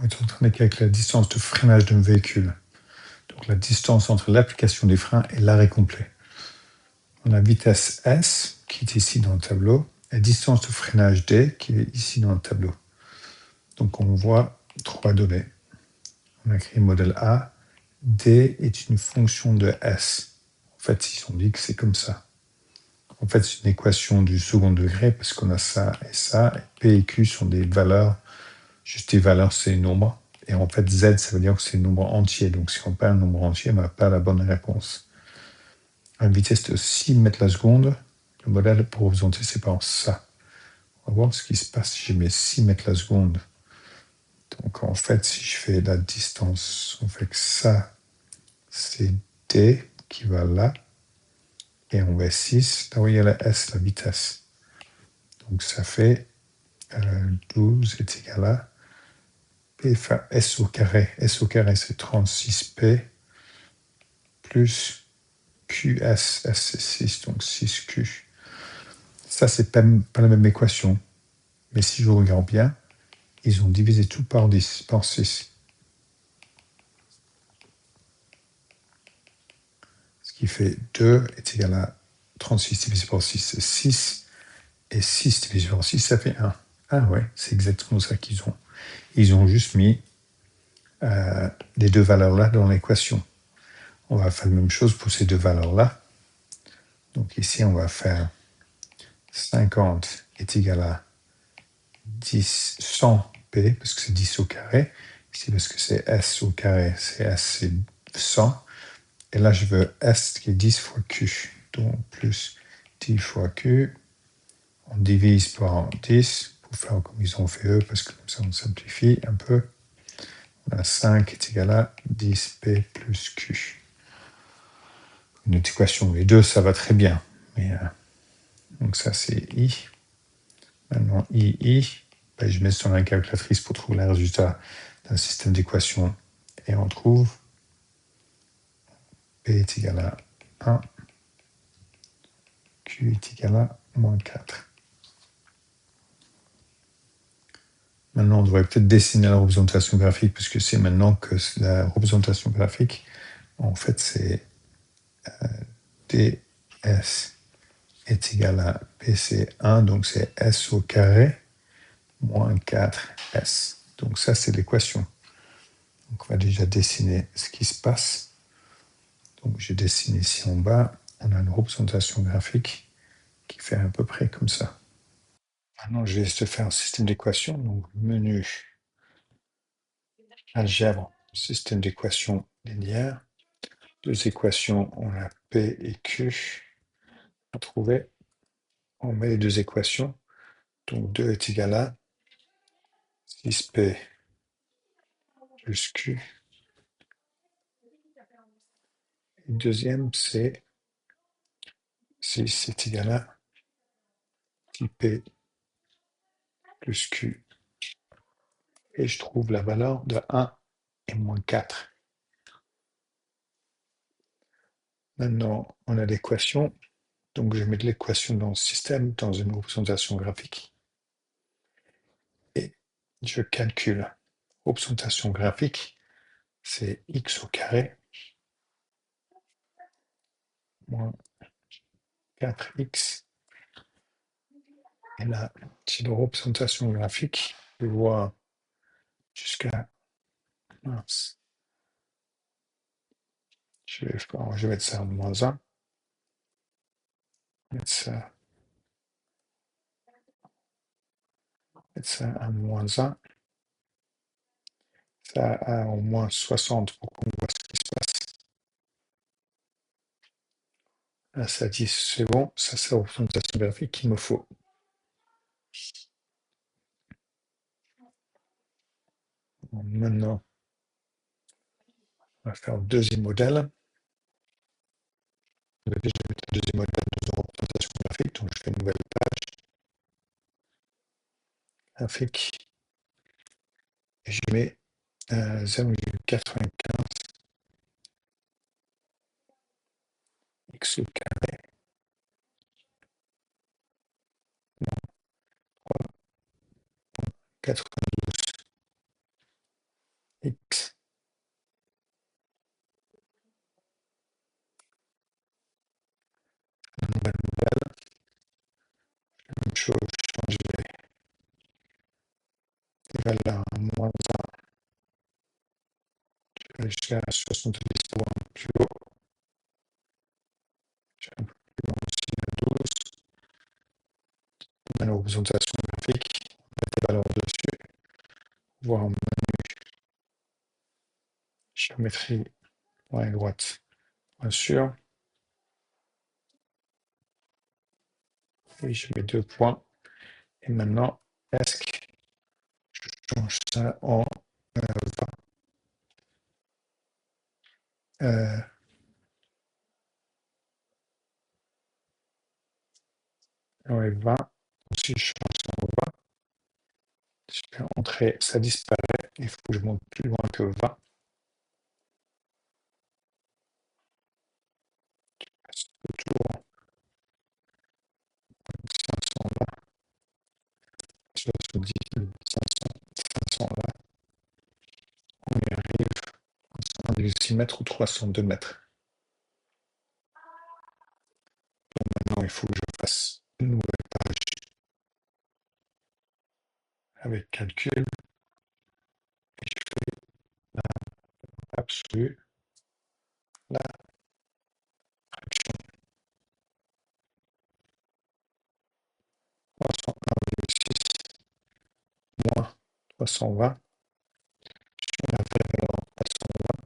on est en train de calculer la distance de freinage d'un véhicule. Donc la distance entre l'application des freins et l'arrêt complet. On a vitesse S, qui est ici dans le tableau, et distance de freinage D, qui est ici dans le tableau. Donc on voit 3 données. On a créé le modèle A. D est une fonction de S. En fait, ils ont dit que c'est comme ça. En fait, c'est une équation du second degré parce qu'on a ça. Et P et Q sont des valeurs, juste des valeurs, c'est les nombres. Et en fait, Z, ça veut dire que c'est le nombre entier. Donc si on perd un nombre entier, on n'a pas la bonne réponse. À une vitesse de 6 mètres la seconde, le modèle pour représenter, c'est par ça. On va voir ce qui se passe si je mets 6 mètres la seconde. Donc en fait, si je fais la distance, on fait que ça, c'est D qui va là. Et on va 6, là où il y a la S, la vitesse. Donc ça fait 12 est égal à P fois S au carré. S au carré, c'est 36P plus QS. S, c'est 6, donc 6Q. Ça, c'est pas la même équation. Mais si je regarde bien, ils ont divisé tout par 10, par 6. Ce qui fait 2 est égal à 36 divisé par 6, c'est 6. Et 6 divisé par 6, ça fait 1. Ah ouais, c'est exactement ça qu'ils ont. Ils ont juste mis les deux valeurs-là dans l'équation. On va faire la même chose pour ces deux valeurs-là. Donc ici, on va faire 50 est égal à 10, 100p, parce que c'est 10 au carré. Ici, parce que c'est S au carré, c'est S, c'est 100. Et là, je veux S qui est 10 fois Q. Donc, plus 10 fois Q. On divise par 10 pour faire comme ils ont fait eux, parce que comme ça, on simplifie un peu. On a 5 est égal à 10p plus Q. Une autre équation, les deux, ça va très bien. Mais, donc ça, c'est I. Maintenant, I, ben, je mets sur la calculatrice pour trouver le résultat d'un système d'équations. Et on trouve P est égal à 1, Q est égal à moins 4. Maintenant, on devrait peut-être dessiner la représentation graphique, puisque c'est maintenant que la représentation graphique, en fait, c'est ds est égal à PC1, donc c'est S au carré moins 4S. Donc ça, c'est l'équation. Donc on va déjà dessiner ce qui se passe. Donc je dessine ici en bas, on a une représentation graphique qui fait à peu près comme ça. Maintenant, je vais essayer de faire un système d'équations. Donc menu, algèbre, système d'équations linéaires. Deux équations, on a P et Q à trouver. On met les deux équations. Donc 2 est égal à 6P plus Q. Et deuxième, c'est 6 est égal à 6P plus Q. Et je trouve la valeur de 1 et moins 4. Maintenant, on a l'équation. Donc, je vais mettre l'équation dans le système, dans une représentation graphique. Et je calcule. Représentation graphique, c'est x au carré moins 4x. Et là, c'est la représentation graphique. Je vois jusqu'à... Mince. Je vais mettre ça en moins 1. Mettre ça à moins 1. Ça a au moins 60 pour qu'on voit ce qui se passe. Là, ça dit c'est bon, ça c'est la représentation graphique qu'il me faut. Bon, maintenant, on va faire le deuxième modèle. On va déjà mettre le deuxième modèle de représentation graphique, donc je fais une nouvelle page graphique et je mets 0,95 x au carré. Non, 92 X. Nouvelle. Même chose, changer les valeurs à moins 1. Je vais jusqu'à 70 pour un plus haut. J'ai un peu plus loin aussi à 12. On a la représentation graphique. On met des valeurs dessus. Voir en menu. Géométrie. Point à droite. Bien sûr. Oui, je mets 2 points. Et maintenant, task. Je change ça en 20. Ouais, 20. Si je change ça en 20, je fais entrer, ça disparaît. Il faut que je monte plus loin que 20. Autour 520. 70, 500, 520. On y arrive. 6 mètres ou 302 mètres. Donc maintenant, il faut que je fasse une nouvelle page avec calcul. Et je fais l'absolu, la fraction 301,6 moins 320. Je fais la vraie valeur 320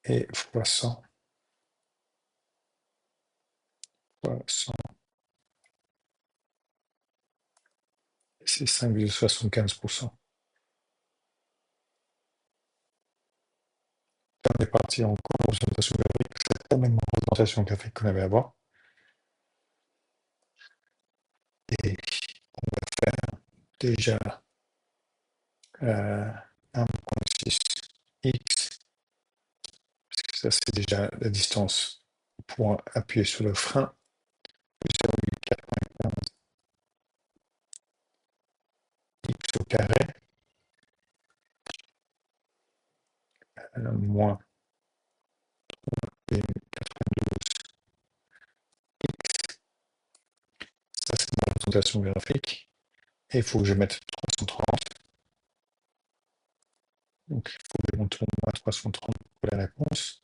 et fois 100 fois 100. C'est 5,75%. On est parti en représentation graphique. C'est la même représentation graphique qu'on avait avant. Et on va faire déjà 1,6 x, parce que ça c'est déjà la distance pour appuyer sur le frein, plus 0,95 x au carré, moins 92 x. Ça c'est ma représentation graphique. Et il faut que je mette 330. Donc il faut que je monte au moins 330 pour la réponse.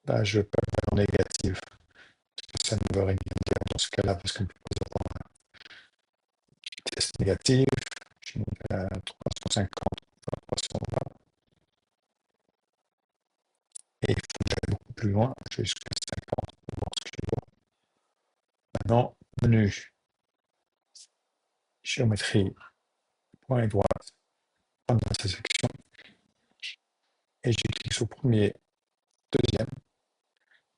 Là, je ne veux pas le faire en négative. Ça ne veut rien dire dans ce cas-là, parce qu'on peut avoir un test négatif. Je monte à 350, 320. Et il faut que j'aille beaucoup plus loin. Je vais jusqu'à 50 pour voir ce que je vois. Maintenant, menu, géométrie, point et droite, point d'intersection. Et je clique sur premier, deuxième.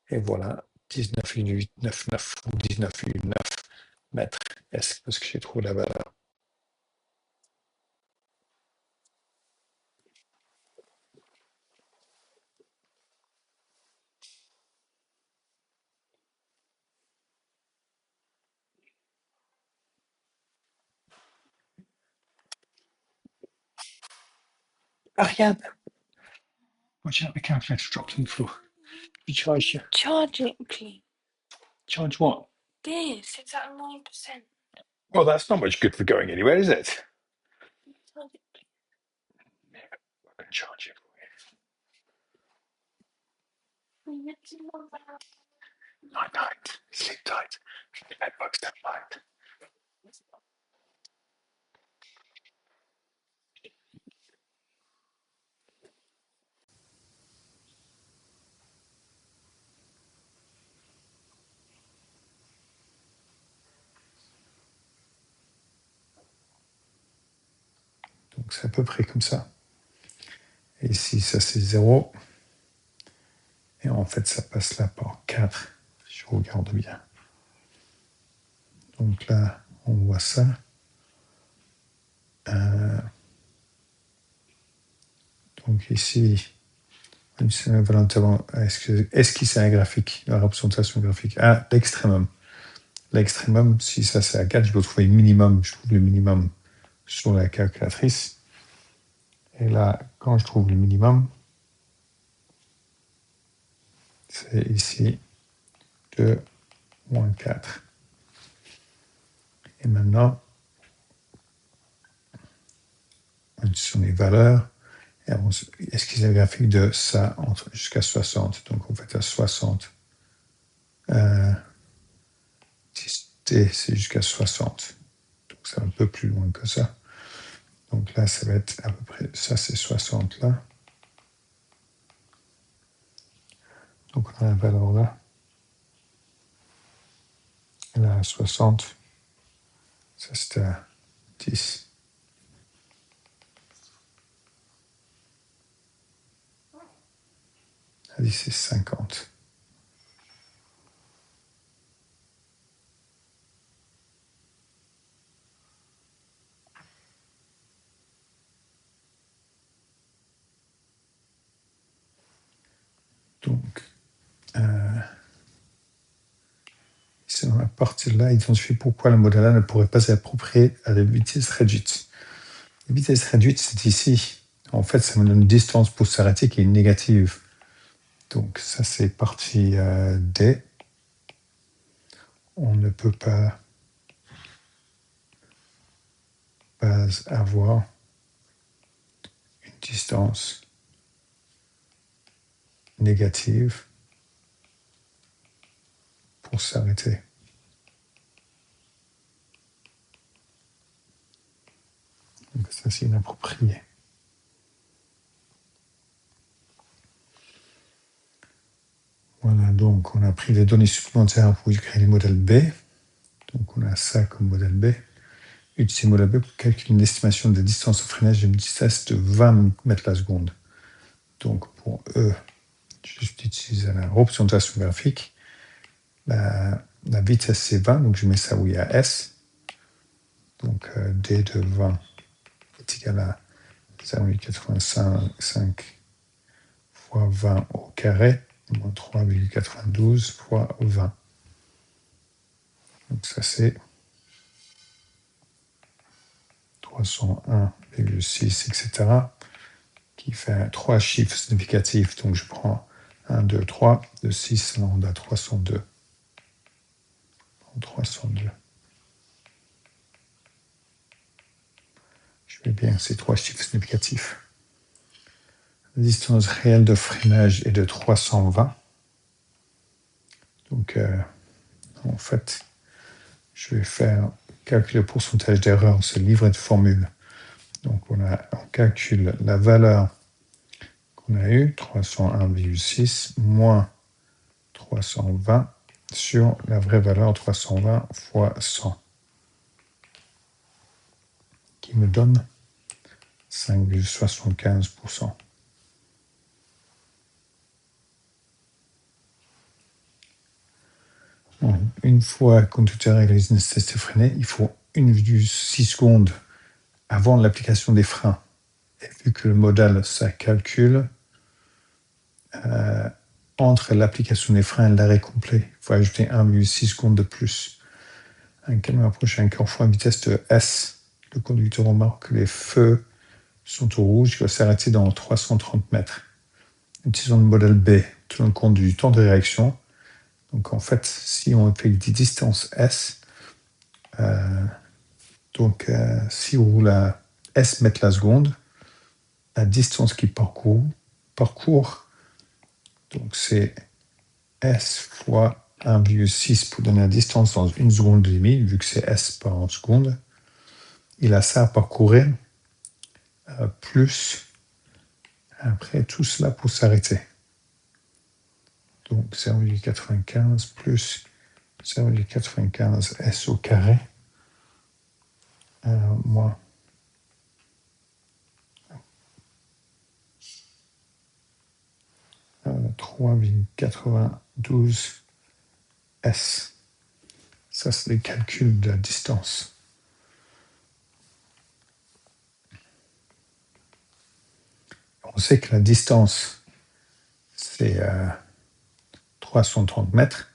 Et voilà, 19,899 ou 19,9 mètres. Est-ce parce que j'ai trouvé la valeur? Ariane, watch out, the calculator dropped on the floor. You charge you. Charge it, please. Charge what? This, it's at 9%. Well, that's not much good for going anywhere, is it? Charge it, please. I can charge it for you. Night, night. Sleep tight. Bedbugs don't bite. Donc c'est à peu près comme ça. Et ici, ça c'est 0. Et en fait, ça passe là par 4. Si je regarde bien. Donc là, on voit ça. Donc ici, esquisser un graphique, la représentation graphique à l'extrémum. l'extrémum, si ça c'est à 4, je dois trouver le minimum. Je trouve le minimum sur la calculatrice. Et là, quand je trouve le minimum, c'est ici 2 moins 4. Et maintenant, on est sur les valeurs. Esquisser un graphique de ça jusqu'à 60. Donc on fait à 60. 10t, c'est jusqu'à 60. Donc c'est un peu plus loin que ça. Donc là, ça va être à peu près, ça c'est 60 là. Donc on a la valeur là. Et là, à 60. Ça c'était à 10. À 10, c'est 50. Donc, c'est dans la partie-là, identifier pourquoi le modèle-là ne pourrait pas s'approprier à la vitesse réduite. La vitesse réduite, c'est ici. En fait, ça me donne une distance pour s'arrêter qui est négative. Donc, ça, c'est partie D. On ne peut pas avoir une distance négative pour s'arrêter. Donc, ça, c'est inapproprié. Voilà, donc on a pris les données supplémentaires pour créer les modèles B. Donc, on a ça comme modèle B. Utiliser le modèle B pour calculer une estimation de la distance au freinage d'une vitesse de 20 mètres la seconde. Donc, pour E, j'utilise la représentation graphique. La vitesse, c'est 20, donc je mets ça où il y a S. Donc, D de 20 est égal à 0,85 fois 20 au carré, moins 3,92 fois 20. Donc, ça, c'est 301,6, etc., qui fait 3 chiffres significatifs. Donc, je prends 1, 2, 3, de 6, là, on a 302. 302. Je mets bien ces 3 chiffres significatifs. La distance réelle de freinage est de 320. Donc, en fait, je vais faire calculer le pourcentage d'erreur, c'est le livret de formule. Donc, on calcule la valeur qu'on a eue, 301,6 moins 320 sur la vraie valeur 320 fois 100, qui me donne 5,75%. Une fois qu'on tout est réglé, les tests de freiner, il faut 1,6 secondes avant l'application des freins. Et vu que le modèle, ça calcule entre l'application des freins et l'arrêt complet, il faut ajouter 1,6 secondes de plus. Un camion approche à un carrefour à vitesse de S. Le conducteur remarque que les feux sont au rouge, il va s'arrêter dans 330 mètres. Utilisons le modèle B, tenant compte du temps de réaction. Donc en fait, si on fait des distances S, si on roule à S mètres la seconde, la distance qu'il parcourt, donc c'est S fois 1,6 pour donner la distance dans 1 seconde et demie, vu que c'est S par seconde. Il a ça à parcourir, plus après tout cela pour s'arrêter. Donc 0,95 plus 0,95 S au carré, moins 3,92 S. Ça, c'est le calcul de la distance. On sait que la distance, c'est 330 mètres.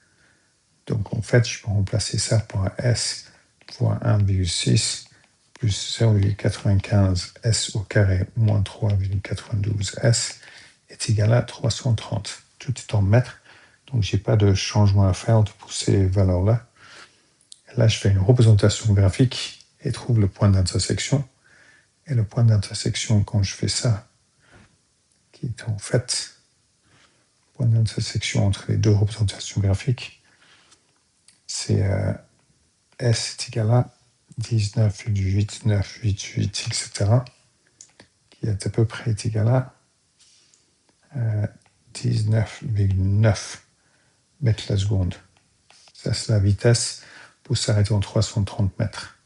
Donc en fait, je peux remplacer ça par S fois 1,6 plus 0,95 S au carré moins 3,92 S est égal à 330. Tout est en mètres, donc je n'ai pas de changement à faire pour ces valeurs-là. Là, je fais une représentation graphique et trouve le point d'intersection. Et le point d'intersection, quand je fais ça, qui est en fait le point d'intersection entre les deux représentations graphiques, c'est S est égal à 19,8988, etc., qui est à peu près égal à 19,9 mètres la seconde. Ça, c'est la vitesse pour s'arrêter en 330 mètres.